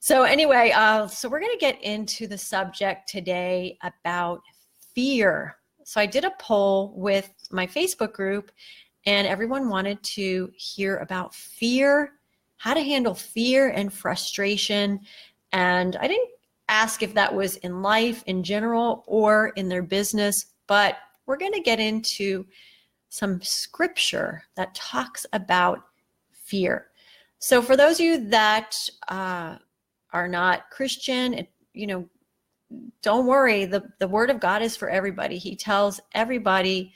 So anyway, so we're going to get into the subject today about fear. So I did a poll with my Facebook group, and everyone wanted to hear about fear, how to handle fear and frustration. And I didn't ask if that was in life in general or in their business, but we're going to get into some scripture that talks about fear. So for those of you that are not Christian, don't worry. The word of God is for everybody. He tells everybody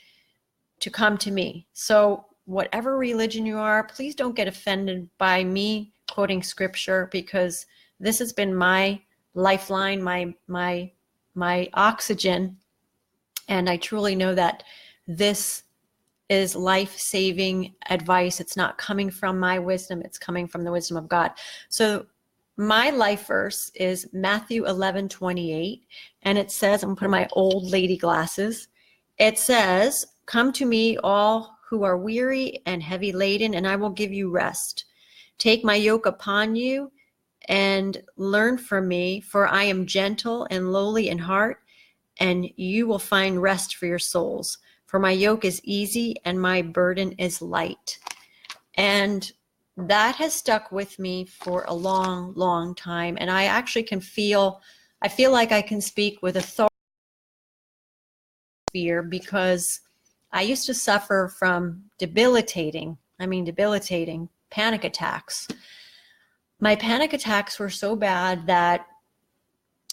to come to me. So whatever religion you are, please don't get offended by me quoting scripture, because this has been my lifeline, my oxygen. And I truly know that this is life-saving advice. It's not coming from my wisdom. It's coming from the wisdom of God. So my life verse is Matthew 11:28. And it says, I'm putting my old lady glasses. It says, "Come to me, all who are weary and heavy laden, and I will give you rest. Take my yoke upon you and learn from me, for I am gentle and lowly in heart, and you will find rest for your souls. For my yoke is easy and my burden is light." And that has stuck with me for a long, long time. And I actually I feel like I can speak with authority because I used to suffer from debilitating panic attacks. My panic attacks were so bad that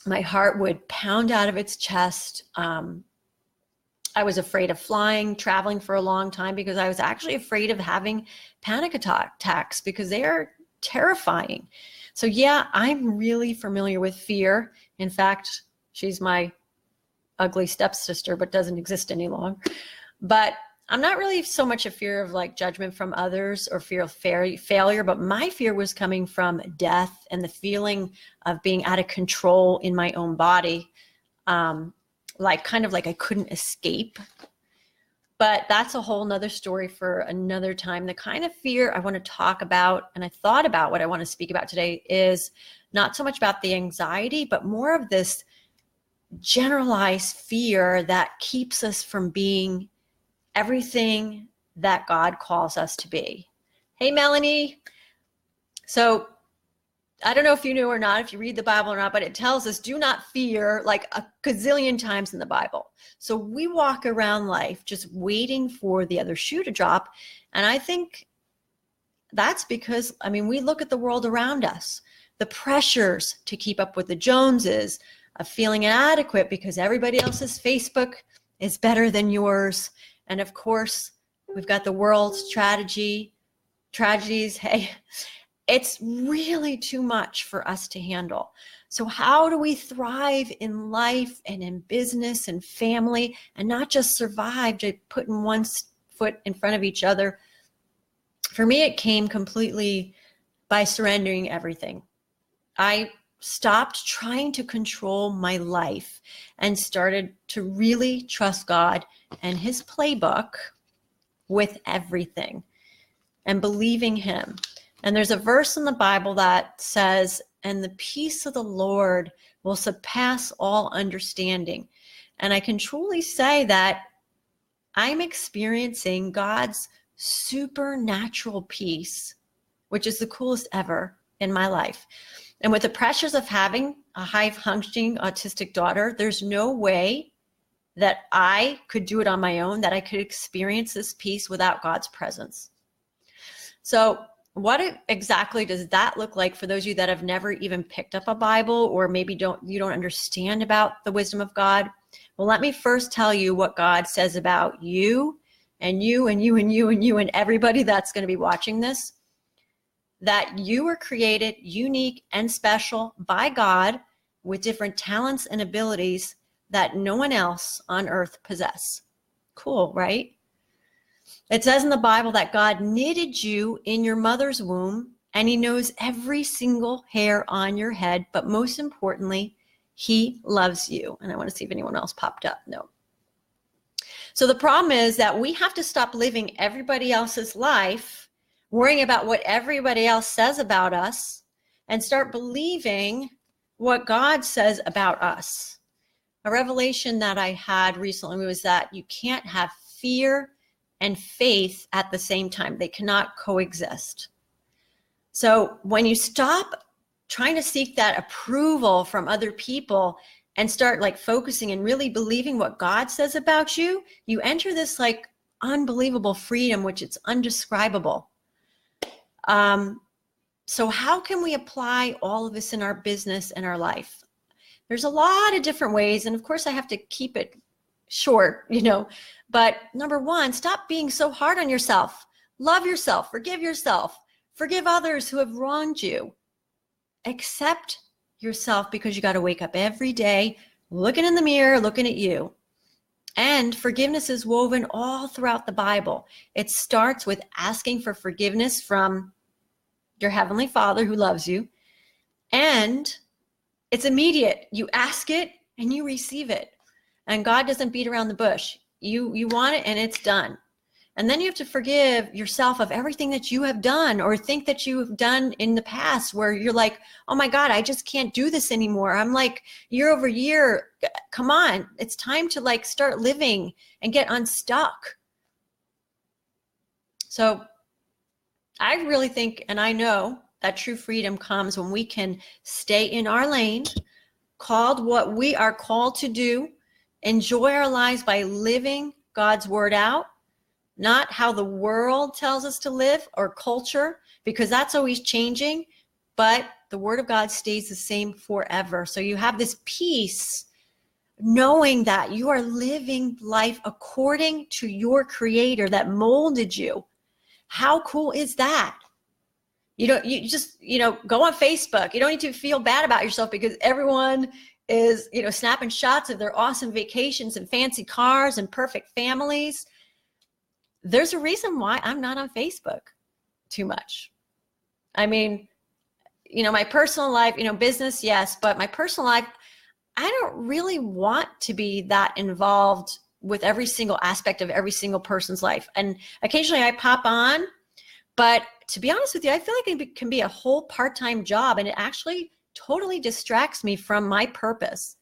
my heart would pound out of its chest. I was afraid of flying, traveling for a long time, because I was actually afraid of having panic attacks because they are terrifying. So yeah, I'm really familiar with fear. In fact, she's my ugly stepsister, but doesn't exist any longer. But I'm not really so much a fear of like judgment from others or fear of failure, but my fear was coming from death and the feeling of being out of control in my own body. Kind of like I couldn't escape. But that's a whole nother story for another time. The kind of fear I want to talk about, and I thought about what I want to speak about today, is not so much about the anxiety, but more of this generalized fear that keeps us from being everything that God calls us to be. Hey, Melanie. So I don't know if you knew or not, if you read the Bible or not, but it tells us do not fear like a gazillion times in the Bible. So we walk around life just waiting for the other shoe to drop. And I think that's because, we look at the world around us, the pressures to keep up with the Joneses, of feeling inadequate because everybody else's Facebook is better than yours. And of course, we've got the world's tragedies. Hey, it's really too much for us to handle. So how do we thrive in life and in business and family, and not just survive, to putting one foot in front of each other? For me, it came completely by surrendering everything. I stopped trying to control my life and started to really trust God and his playbook with everything and believing him. And there's a verse in the Bible that says, "And the peace of the Lord will surpass all understanding." And I can truly say that I'm experiencing God's supernatural peace, which is the coolest ever in my life. And with the pressures of having a high-functioning autistic daughter, there's no way that I could do it on my own, that I could experience this peace without God's presence. So what exactly does that look like for those of you that have never even picked up a Bible, or maybe you don't understand about the wisdom of God? Well, let me first tell you what God says about you and you and you and you and you and everybody that's going to be watching this. That you were created unique and special by God with different talents and abilities that no one else on earth possess. Cool, right? It says in the Bible that God knitted you in your mother's womb, and he knows every single hair on your head, but most importantly, he loves you. And I want to see if anyone else popped up. No. So the problem is that we have to stop living everybody else's life, worrying about what everybody else says about us, and start believing what God says about us. A revelation that I had recently was that you can't have fear and faith at the same time. They cannot coexist. So when you stop trying to seek that approval from other people and start like focusing and really believing what God says about you, you enter this like unbelievable freedom, which it's undescribable. So how can we apply all of this in our business and our life? There's a lot of different ways. And of course I have to keep it short, but number one, stop being so hard on yourself. Love yourself, forgive others who have wronged you. Accept yourself, because you got to wake up every day looking in the mirror, looking at you. And forgiveness is woven all throughout the Bible. It starts with asking for forgiveness from your Heavenly Father who loves you. And it's immediate. You ask it and you receive it. And God doesn't beat around the bush. You want it and it's done. And then you have to forgive yourself of everything that you have done or think that you have done in the past where you're like, oh my God, I just can't do this anymore. I'm like year over year. Come on. It's time to like start living and get unstuck. So I really think, and I know that true freedom comes when we can stay in our lane, called what we are called to do, enjoy our lives by living God's word out, not how the world tells us to live or culture, because that's always changing, but the word of God stays the same forever. So you have this peace knowing that you are living life according to your creator that molded you. How cool is that? You just go on Facebook. You don't need to feel bad about yourself because everyone is, snapping shots of their awesome vacations and fancy cars and perfect families. There's a reason why I'm not on Facebook too much. I mean, my personal life, business, yes, but my personal life, I don't really want to be that involved with every single aspect of every single person's life. And occasionally I pop on, but to be honest with you, I feel like it can be a whole part-time job and it actually totally distracts me from my purpose.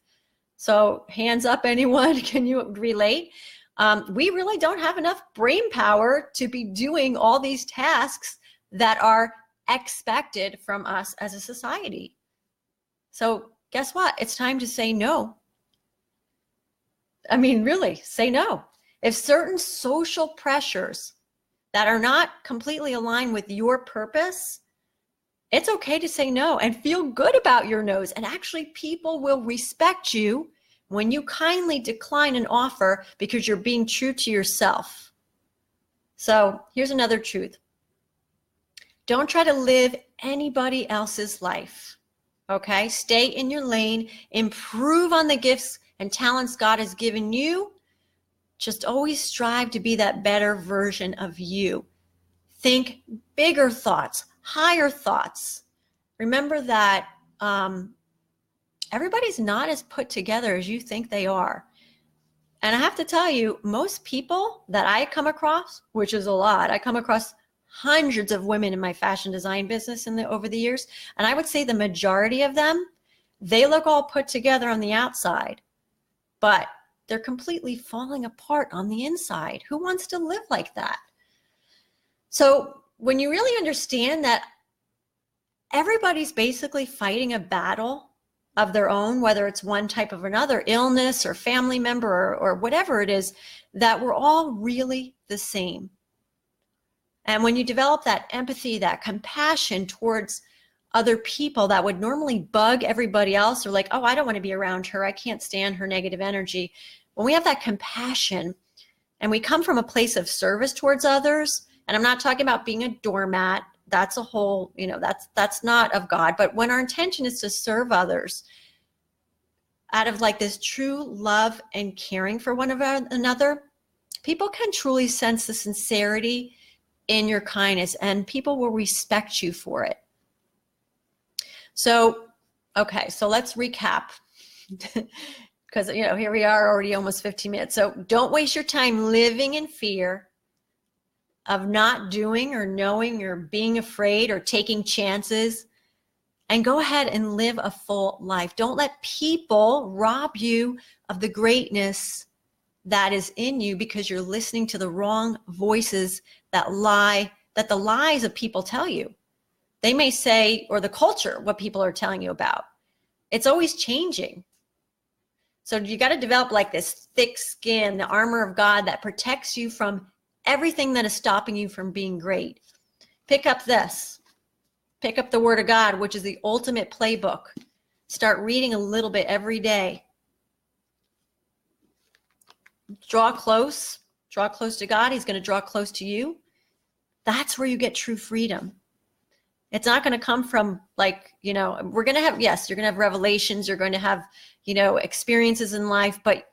So hands up, anyone, can you relate? We really don't have enough brain power to be doing all these tasks that are expected from us as a society. So guess what? It's time to say no. I mean, really, say no. If certain social pressures that are not completely aligned with your purpose, it's okay to say no and feel good about your no's. And actually, people will respect you when you kindly decline an offer because you're being true to yourself. So here's another truth. Don't try to live anybody else's life, okay? Stay in your lane, improve on the gifts and talents God has given you. Just always strive to be that better version of you. Think bigger thoughts, higher thoughts. Remember that everybody's not as put together as you think they are. And I have to tell you, most people that I come across, which is a lot, I come across hundreds of women in my fashion design business over the years. And I would say the majority of them, they look all put together on the outside, but they're completely falling apart on the inside. Who wants to live like that? So when you really understand that everybody's basically fighting a battle of their own, whether it's one type of another, illness or family member or whatever it is, that we're all really the same. And when you develop that empathy, that compassion towards other people that would normally bug everybody else, or like, oh, I don't want to be around her, I can't stand her negative energy. When we have that compassion and we come from a place of service towards others, and I'm not talking about being a doormat, that's a whole, that's not of God. But when our intention is to serve others out of like this true love and caring for one another, people can truly sense the sincerity in your kindness and people will respect you for it. So, okay, so let's recap because, here we are already almost 15 minutes. So don't waste your time living in fear of not doing or knowing or being afraid or taking chances. and go ahead and live a full life. Don't let people rob you of the greatness that is in you because you're listening to the wrong voices that the lies of people tell you. They may say, or the culture, what people are telling you about. It's always changing. So you got to develop like this thick skin, the armor of God that protects you from everything that is stopping you from being great. Pick up this. Pick up the Word of God, which is the ultimate playbook. Start reading a little bit every day. Draw close to God. He's going to draw close to you. That's where you get true freedom. It's not going to come from like, we're going to have, yes, you're going to have revelations. You're going to have, experiences in life, but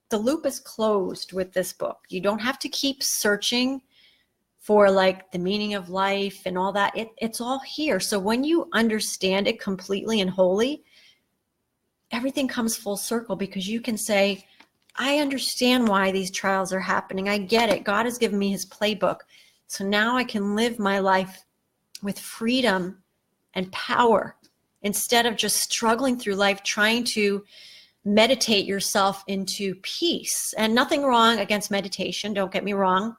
the loop is closed with this book. You don't have to keep searching for like the meaning of life and all that. It's all here. So when you understand it completely and wholly, everything comes full circle because you can say, I understand why these trials are happening. I get it. God has given me his playbook. So now I can live my life with freedom and power instead of just struggling through life trying to meditate yourself into peace. And nothing wrong against meditation. Don't get me wrong.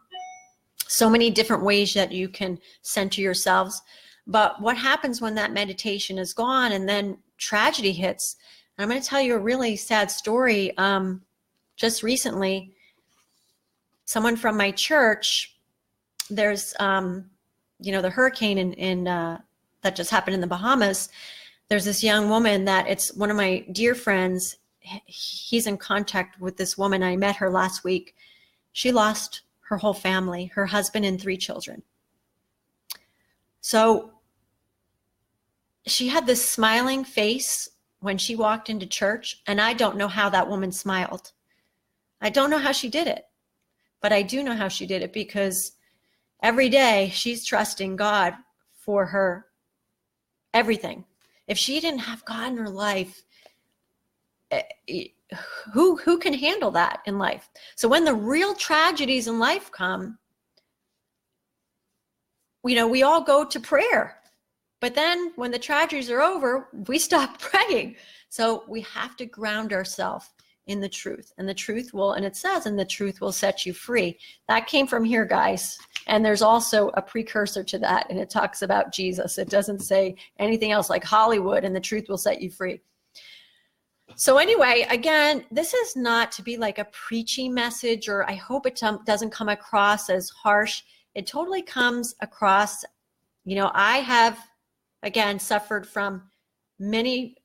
So many different ways that you can center yourselves. But what happens when that meditation is gone and then tragedy hits? And I'm going to tell you a really sad story. Just recently, someone from my church, there's, the hurricane in that just happened in the Bahamas. There's this young woman that it's one of my dear friends. He's in contact with this woman. I met her last week. She lost her whole family, her husband and 3 children. So she had this smiling face when she walked into church, and I don't know how that woman smiled. I don't know how she did it, but I do know how she did it because every day she's trusting God for her everything. If she didn't have God in her life, who can handle that in life? So when the real tragedies in life come, we all go to prayer. But then when the tragedies are over, we stop praying. So we have to ground ourselves in the truth, and the truth will, and it says, and the truth will set you free. That came from here, guys. And there's also a precursor to that, and it talks about Jesus. It doesn't say anything else like Hollywood, and the truth will set you free. So anyway, again, this is not to be like a preachy message, or I hope it doesn't come across as harsh. It totally comes across, I have, again, suffered from many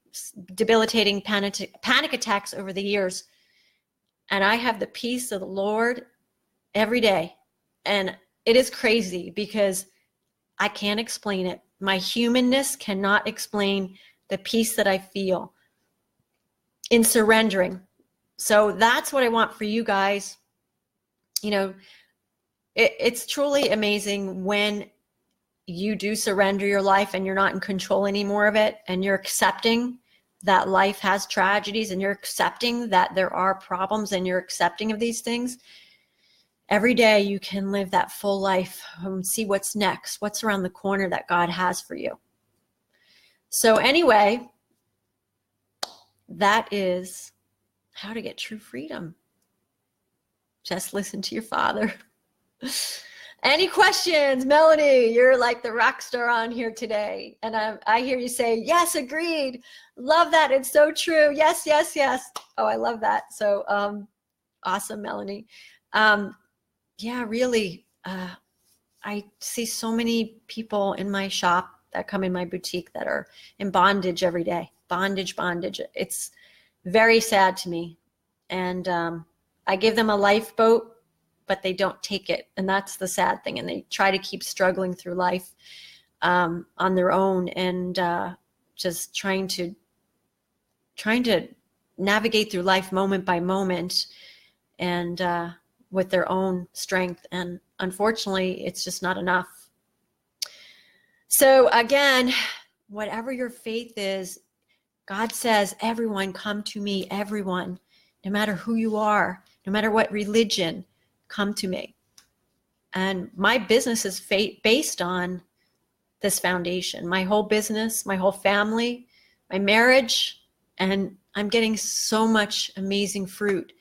debilitating panic attacks over the years. And I have the peace of the Lord every day. And it is crazy because I can't explain it. My humanness cannot explain the peace that I feel in surrendering. So that's what I want for you guys. It's truly amazing when you do surrender your life and you're not in control anymore of it, and you're accepting that life has tragedies, and you're accepting that there are problems, and you're accepting of these things. Every day you can live that full life and see what's next, what's around the corner that God has for you. So anyway, that is how to get true freedom. Just listen to your Father. Any questions? Melanie, you're like the rock star on here today. And I hear you say, yes, agreed. Love that. It's so true. Yes, yes, yes. Oh, I love that. So awesome, Melanie. Yeah, really. I see so many people in my shop that come in my boutique that are in bondage every day. Bondage. It's very sad to me. And I give them a lifeboat, but they don't take it. And that's the sad thing. And they try to keep struggling through life on their own, and just trying to navigate through life moment by moment, and with their own strength. And unfortunately, it's just not enough. So again, whatever your faith is, God says, everyone come to me, everyone, no matter who you are, no matter what religion, come to me. And my business is based on this foundation, my whole business, my whole family, my marriage, and I'm getting so much amazing fruit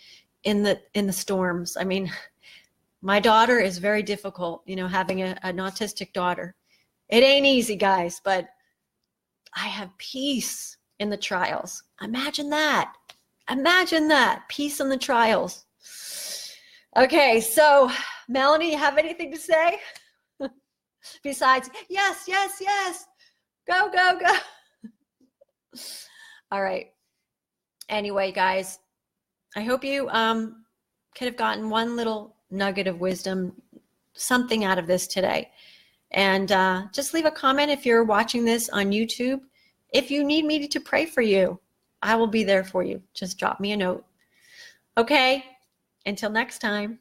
in the storms. I mean, my daughter is very difficult, you know, having an autistic daughter. It ain't easy, guys, but I have peace in the trials. Imagine that. Imagine that. Peace in the trials. Okay, so Melanie, you have anything to say? Besides, yes, yes, yes. Go, go, go. All right. Anyway, guys, I hope you could have gotten one little nugget of wisdom, something out of this today. And just leave a comment if you're watching this on YouTube. If you need me to pray for you, I will be there for you. Just drop me a note. Okay, until next time.